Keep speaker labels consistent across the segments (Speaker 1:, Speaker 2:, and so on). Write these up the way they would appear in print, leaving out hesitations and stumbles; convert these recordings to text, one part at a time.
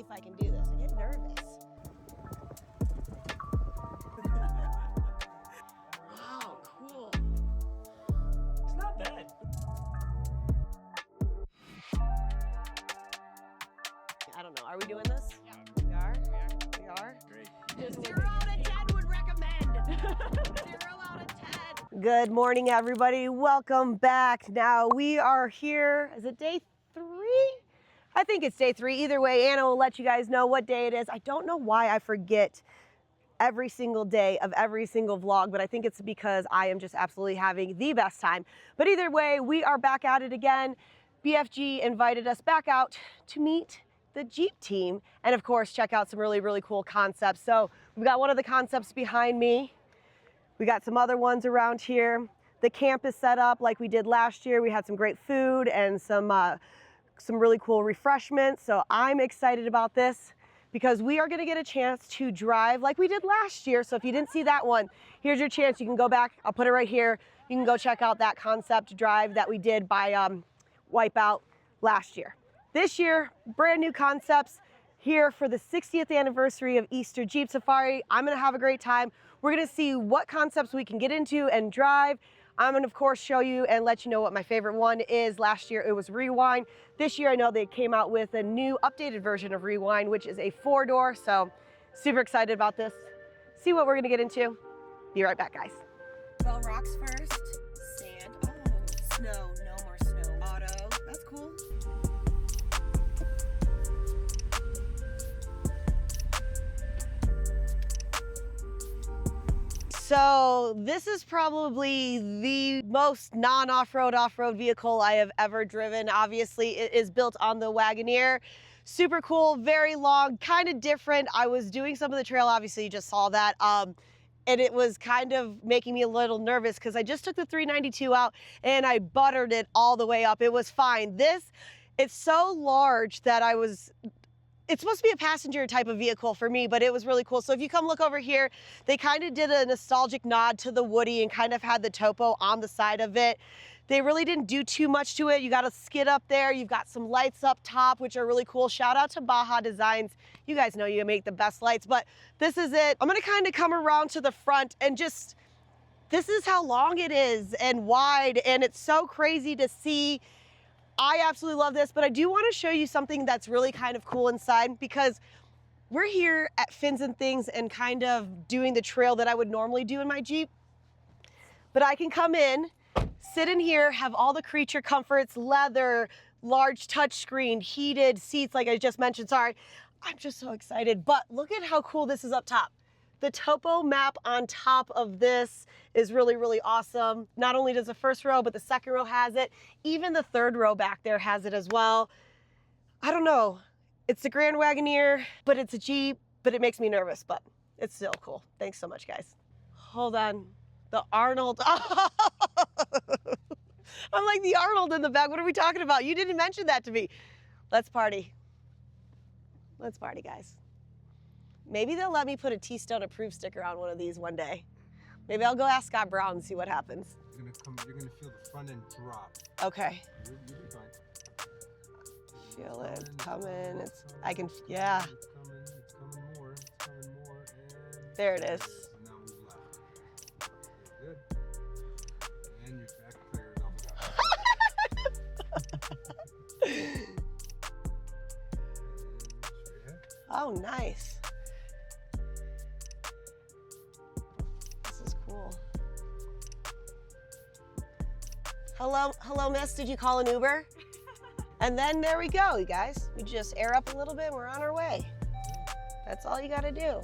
Speaker 1: if I can do this. I get nervous. Wow, cool.
Speaker 2: It's not bad.
Speaker 1: I don't know. Are we doing this?
Speaker 2: Yeah.
Speaker 1: We are? We are?
Speaker 2: Great.
Speaker 1: 0 out of 10 would recommend. 0 out of 10. Good morning, everybody. Welcome back. Now we are here. Is it day 3? I think it's day 3. Either way, Anna will let you guys know what day it is. I don't know why I forget every single day of every single vlog, but I think it's because I am just absolutely having the best time. But either way, we are back at it again. BFG invited us back out to meet the Jeep team and of course check out some really, really cool concepts. So we've got one of the concepts behind me. We got some other ones around here. The camp is set up like we did last year. We had some great food and some really cool refreshments. So I'm excited about this because we are gonna get a chance to drive like we did last year. So if you didn't see that one, here's your chance. You can go back, I'll put it right here. You can go check out that concept drive that we did by Wipeout last year. This year, brand new concepts here for the 60th anniversary of Easter Jeep Safari. I'm gonna have a great time. We're gonna see what concepts we can get into and drive. I'm gonna, of course, show you and let you know what my favorite one is. Last year, it was Rewind. This year, I know they came out with a new updated version of Rewind, which is a 4-door. So super excited about this. See what we're gonna get into. Be right back, guys. Well, rocks first, sand, oh, snow, no more snow. Auto, that's cool. So this is probably the most off-road vehicle I have ever driven. Obviously, it is built on the Wagoneer. Super cool, very long, kind of different. I was doing some of the trail, obviously you just saw that. And it was kind of making me a little nervous because I just took the 392 out and I buttered it all the way up. It was fine. This, it's so large that it's supposed to be a passenger type of vehicle for me, but it was really cool. So if you come look over here, they kind of did a nostalgic nod to the Woody and kind of had the topo on the side of it. They really didn't do too much to it. You got a skid up there. You've got some lights up top, which are really cool. Shout out to Baja Designs. You guys know you make the best lights, but this is it. I'm gonna kind of come around to the front and just, this is how long it is and wide, and it's so crazy to see. I absolutely love this, but I do want to show you something that's really kind of cool inside because we're here at Fins and Things and kind of doing the trail that I would normally do in my Jeep. But I can come in, sit in here, have all the creature comforts, leather, large touchscreen, heated seats like I just mentioned. Sorry, I'm just so excited. But look at how cool this is up top. The topo map on top of this is really, really awesome. Not only does the first row, but the second row has it. Even the third row back there has it as well. I don't know. It's the Grand Wagoneer, but it's a Jeep, but it makes me nervous, but it's still cool. Thanks so much, guys. Hold on. The Arnold. I'm like the Arnold in the back. What are we talking about? You didn't mention that to me. Let's party. Let's party, guys. Maybe they'll let me put a T-Stone approved sticker on one of these one day. Maybe I'll go ask Scott Brown and see what happens.
Speaker 3: You're gonna feel the front end drop.
Speaker 1: Okay.
Speaker 3: You'll be fine.
Speaker 1: Feel it coming. Yeah.
Speaker 3: It's coming more. It's coming more. And
Speaker 1: There it is.
Speaker 3: now move left. Good. And your back tire is
Speaker 1: Oh, nice. This is cool. Hello, miss. Did you call an Uber? And then there we go, you guys. We just air up a little bit and we're on our way. That's all you gotta do.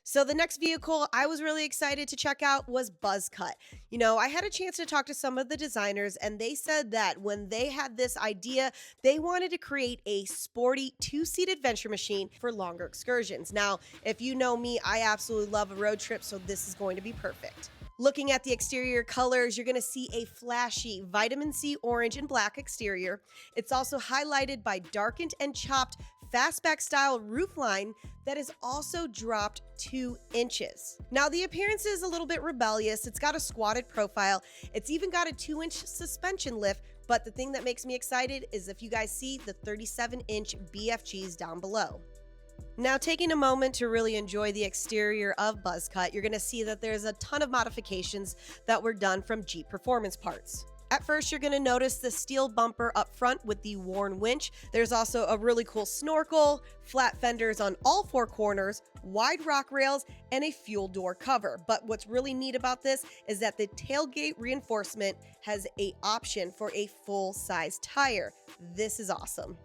Speaker 1: So the next vehicle I was really excited to check out was Buzzcut. You know, I had a chance to talk to some of the designers and they said that when they had this idea, they wanted to create a sporty 2-seat adventure machine for longer excursions. Now, if you know me, I absolutely love a road trip, so this is going to be perfect. Looking at the exterior colors, you're gonna see a flashy vitamin C orange and black exterior. It's also highlighted by darkened and chopped fastback style roofline that is also dropped 2 inches. Now the appearance is a little bit rebellious. It's got a squatted profile. It's even got a 2-inch suspension lift, but the thing that makes me excited is if you guys see the 37-inch BFGs down below. Now, taking a moment to really enjoy the exterior of Buzzcut, you're going to see that there's a ton of modifications that were done from Jeep Performance parts. At first, you're going to notice the steel bumper up front with the worn winch. There's also a really cool snorkel, flat fenders on all four corners, wide rock rails, and a fuel door cover. But what's really neat about this is that the tailgate reinforcement has an option for a full-size tire. This is awesome.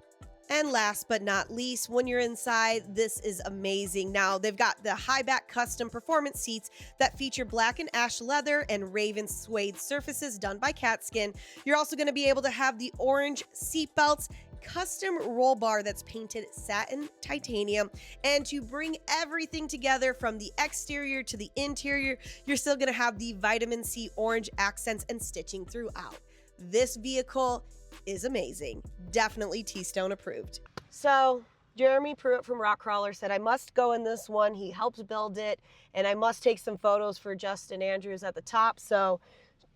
Speaker 1: And last but not least, when you're inside, this is amazing. Now, they've got the high back custom performance seats that feature black and ash leather and raven suede surfaces done by Catskin. You're also going to be able to have the orange seat belts, custom roll bar that's painted satin titanium. And to bring everything together from the exterior to the interior, you're still going to have the vitamin C orange accents and stitching throughout. This vehicle is amazing. Definitely T-Stone approved. So Jeremy Pruitt from Rock Crawler said I must go in this one. He helps build it, and I must take some photos for Justin Andrews at the top. So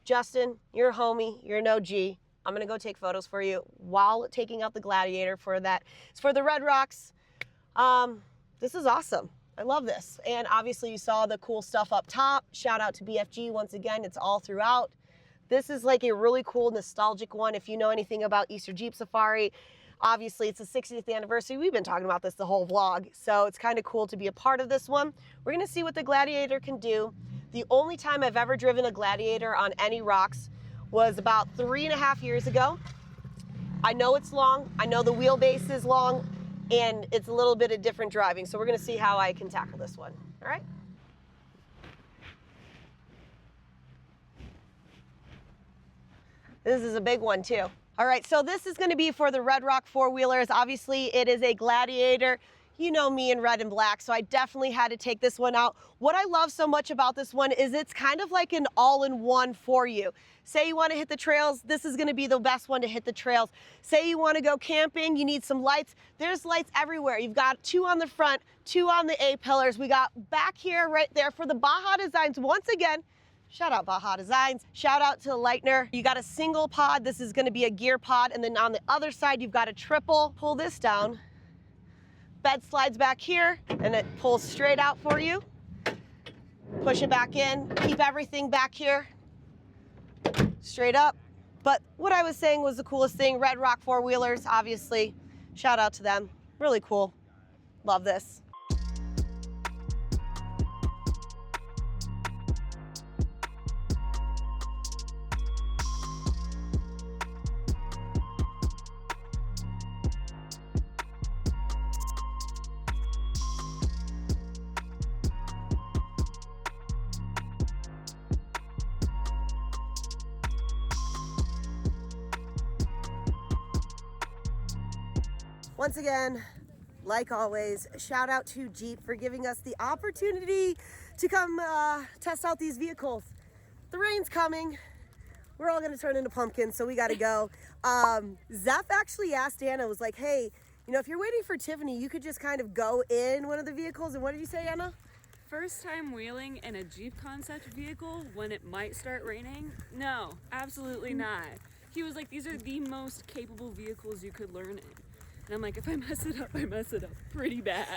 Speaker 1: Justin, you're a homie, you're an OG. I'm gonna go take photos for you while taking out the Gladiator for that. It's for the Red Rocks. This is awesome. I love this. And obviously you saw the cool stuff up top. Shout out to BFG once again. It's all throughout. This is like a really cool nostalgic one. If you know anything about Easter Jeep Safari, obviously it's the 60th anniversary. We've been talking about this the whole vlog. So it's kind of cool to be a part of this one. We're gonna see what the Gladiator can do. The only time I've ever driven a Gladiator on any rocks was about 3.5 years ago. I know it's long, I know the wheelbase is long, and it's a little bit of different driving. So we're gonna see how I can tackle this one, all right? This is a big one too. All right, so this is gonna be for the Red Rock four-wheelers. Obviously, it is a Gladiator. You know me in red and black, so I definitely had to take this one out. What I love so much about this one is it's kind of like an all-in-one for you. Say you wanna hit the trails, this is gonna be the best one to hit the trails. Say you wanna go camping, you need some lights, there's lights everywhere. You've got 2 on the front, 2 on the A-pillars. We got back here right there for the Baja Designs once again. Shout out Baja Designs. Shout out to Lightner. You got a single pod. This is gonna be a gear pod. And then on the other side, you've got a triple. Pull this down. Bed slides back here and it pulls straight out for you. Push it back in. Keep everything back here. Straight up. But what I was saying was the coolest thing. Red Rock four-wheelers, obviously. Shout out to them. Really cool. Love this. Once again, like always, shout out to Jeep for giving us the opportunity to come test out these vehicles. The rain's coming. We're all gonna turn into pumpkins, so we gotta go. Zeph actually asked Anna, was like, hey, you know, if you're waiting for Tiffany, you could just kind of go in one of the vehicles. And what did you say, Anna?
Speaker 4: First time wheeling in a Jeep concept vehicle when it might start raining? No, absolutely not. He was like, these are the most capable vehicles you could learn in. And I'm like, if I mess it up, I mess it up pretty bad.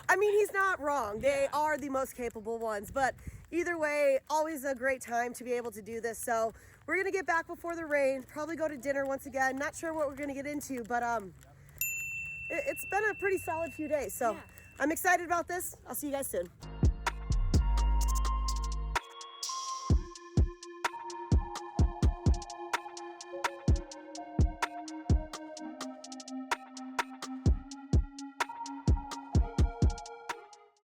Speaker 1: I mean, he's not wrong. They are the most capable ones, but either way, always a great time to be able to do this. So we're gonna get back before the rain, probably go to dinner once again. Not sure what we're gonna get into, but it's been a pretty solid few days. So yeah. I'm excited about this. I'll see you guys soon.